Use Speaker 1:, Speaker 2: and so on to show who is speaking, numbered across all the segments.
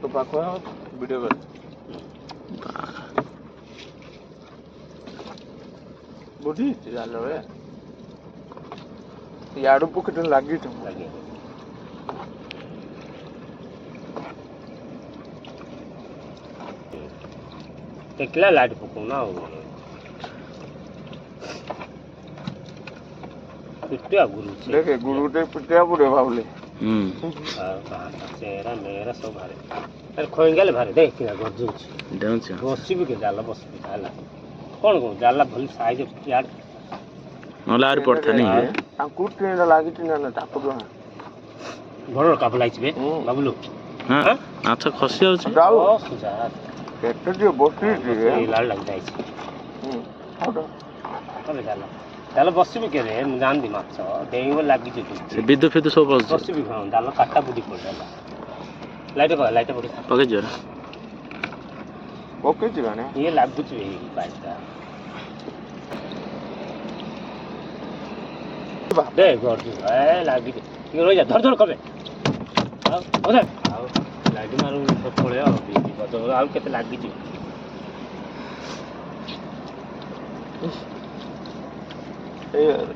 Speaker 1: तो पाखो वीडियो कर बुढ़ी जालो रे याडू पॉकेट लागी तो
Speaker 2: लगे टेकला लाइट पकौना हो पिटिया गुरु से
Speaker 1: देखे गुरु टे पिटिया बुढ़े बाबले
Speaker 2: चेहरा मेरा सब भारे अरे खोइंगले भारे देख किना गजु
Speaker 3: डाउछ
Speaker 2: बसी भी जाला बस जाला कोन को जाला भली साइज यार
Speaker 3: नलार पड़ता नहीं है
Speaker 1: अंकुर ट्रेन लागी ट्रेन ना टापु दो
Speaker 2: घर काबलाई छबे बाबुलु
Speaker 3: हां अच्छा खसी होछ
Speaker 1: जाओ
Speaker 2: सुजा
Speaker 1: केटे जो बोटी रे
Speaker 2: लाल लग जाय छै
Speaker 1: हाउडा
Speaker 2: तबे जाला जाला बसी भी करे मु जान दी माछ देइव लागी छै
Speaker 3: से विद्युत फिद्युत सब बस
Speaker 2: बसी भी खाऊं जाला काटा बुडी पड़ जाला लाइट पड़
Speaker 3: पके जरा
Speaker 1: ओके जगाने
Speaker 2: ये लागु छै बाइकटा दे घर ए लागी ये रोजा धर धर कबे आ ओदे आ लाइट मारू सब पळे आ बतो आ केते लागी छी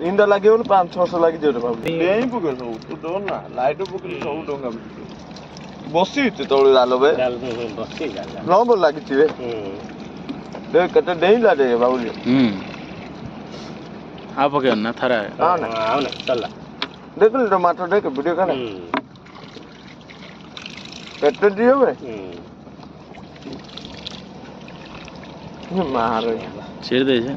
Speaker 1: इंदा लागे 500 लागी जे बाबू देई पुके सब तू डोन ना लाइट पुके सब डोंगा बसी ते तोळे जालो बे
Speaker 2: बसी जाला
Speaker 1: न बोल लागी छी रे दे कते देई ला दे बाबू
Speaker 3: आ पके ना थारा
Speaker 2: हां ना चल
Speaker 1: देख ले टमाटर देख वीडियो कर कटे दियो बे मार
Speaker 3: छेड़ दे छै